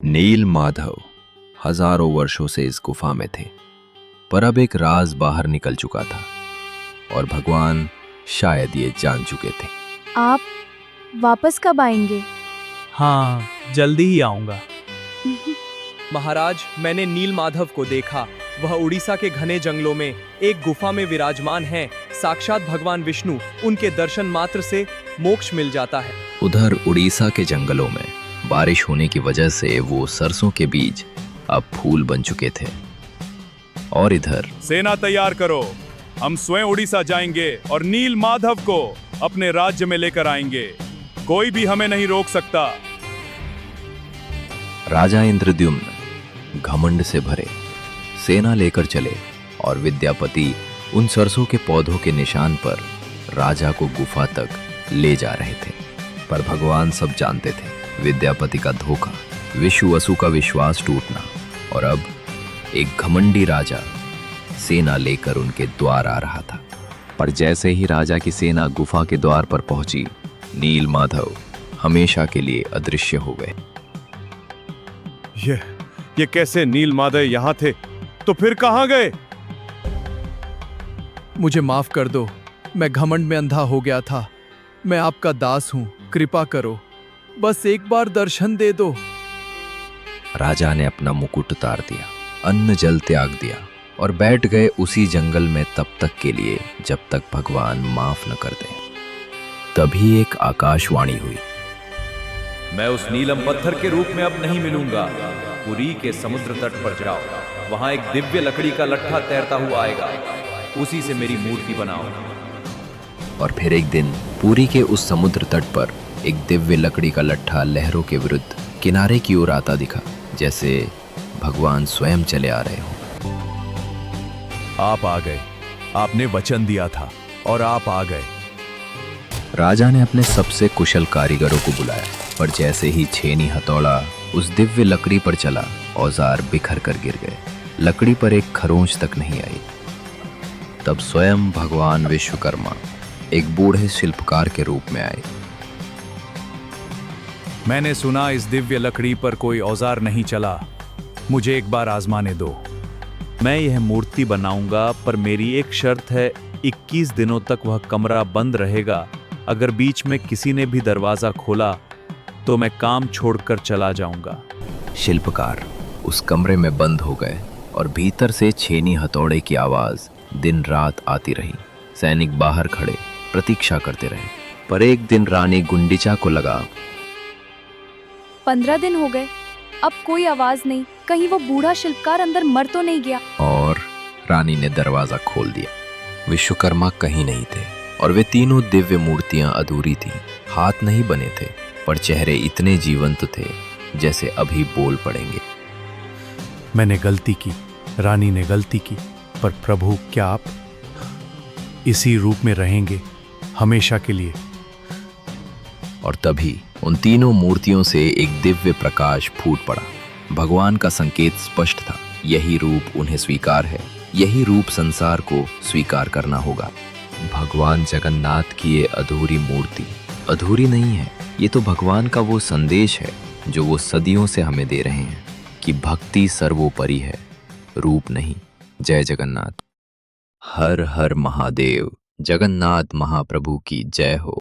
नील माधव हजारों वर्षों से इस गुफा में थे, पर अब एक राज बाहर निकल चुका था और भगवान शायद ये जान चुके थे। आप वापस कब आएंगे? हाँ, जल्दी ही आऊंगा। महाराज, मैंने नील माधव को देखा। वह उड़ीसा के घने जंगलों में एक गुफा में विराजमान हैं। साक्षात भगवान विष्णु। उनके दर्शन मात्र से मोक्ष मिल जाता है। उधर उड़ीसा के जंगलों में बारिश होने की वजह से वो सरसों के बीज अब फूल बन चुके थे। और इधर सेना तैयार करो, हम स्वयं उड़ीसा जाएंगे और नील माधव को अपने राज्य में लेकर आएंगे। कोई भी हमें नहीं रोक सकता। राजा इंद्रद्युम्न घमंड से भरे सेना लेकर चले और विद्यापति उन सरसों के पौधों के निशान पर राजा को गुफा तक ले जा रहे थे। पर भगवान सब जानते थे, विद्यापति का धोखा, विश्ववसु का विश्वास टूटना, और अब एक घमंडी राजा सेना लेकर उनके द्वार आ रहा था। पर जैसे ही राजा की सेना गुफा के द्वार पर पहुंची, नील माधव हमेशा के लिए अदृश्य हो गए। ये कैसे नील माधव यहाँ थे, तो फिर कहाँ गए? मुझे माफ कर दो, मैं घमंड में अंधा हो गया था। मैं आपका दास हूँ, कृपा करो, बस एक बार दर्शन दे दो। राजा ने अपना मुकुट उतार दिया, अन्न जल त्याग दिया और बैठ गए उसी जंगल में तब तक के लिए जब तक भगवान माफ न कर दें। तभी एक आकाशवाणी हुई। मैं उस नीलम पत्थर के रूप में अब नहीं मिलूंगा। पुरी के समुद्र तट पर जाओ, वहां एक दिव्य लकड़ी का लट्ठा तैरता हुआ आएगा, उसी से मेरी मूर्ति बनाओ। और फिर एक दिन पुरी के उस समुद्र तट पर एक दिव्य लकड़ी का लट्ठा लहरों के विरुद्ध किनारे की ओर आता दिखा, जैसे भगवान स्वयं चले आ रहे हों। आप आ गए, आपने वचन दिया था और आप आ गए। राजा ने अपने सबसे कुशल कारीगरों को बुलाया, पर जैसे ही छेनी हथौड़ा उस दिव्य लकड़ी पर चला, औजार बिखर कर गिर गए। लकड़ी पर एक खरोंच तक नहीं आई। तब स्वयं भगवान विश्वकर्मा एक बूढ़े शिल्पकार के रूप में आए। मैंने सुना इस दिव्य लकड़ी पर कोई औजार नहीं चला, मुझे एक बार आजमाने दो। मैं यह मूर्ति बनाऊंगा, पर मेरी एक शर्त है, 21 दिनों तक वह कमरा बंद रहेगा। अगर बीच में किसी ने भी दरवाजा खोला तो मैं काम छोड़कर चला जाऊंगा। शिल्पकार उस कमरे में बंद हो गए और भीतर से छेनी हथौड़े की आवाज दिन रात आती रही। सैनिक बाहर खड़े प्रतीक्षा करते रहे, पर एक दिन रानी गुंडिचा को लगा 15 दिन हो गए, अब कोई आवाज नहीं। कहीं वो बूढ़ा शिल्पकार अंदर मर तो नहीं गया? और रानी ने दरवाजा खोल दिया। विश्वकर्मा कहीं नहीं थे और वे तीनों दिव्य मूर्तियां अधूरी थीं। हाथ नहीं बने थे, पर चेहरे इतने जीवंत थे जैसे अभी बोल पड़ेंगे। मैंने गलती की, रानी ने गलती की, पर प्रभु क्या आप इसी रूप में रहेंगे हमेशा के लिए? और तभी उन तीनों मूर्तियों से एक दिव्य प्रकाश फूट पड़ा। भगवान का संकेत स्पष्ट था, यही रूप उन्हें स्वीकार है, यही रूप संसार को स्वीकार करना होगा। भगवान जगन्नाथ की ये अधूरी मूर्ति अधूरी नहीं है, ये तो भगवान का वो संदेश है जो वो सदियों से हमें दे रहे हैं कि भक्ति सर्वोपरि है, रूप नहीं। जय जगन्नाथ। हर हर महादेव। जगन्नाथ महाप्रभु की जय हो।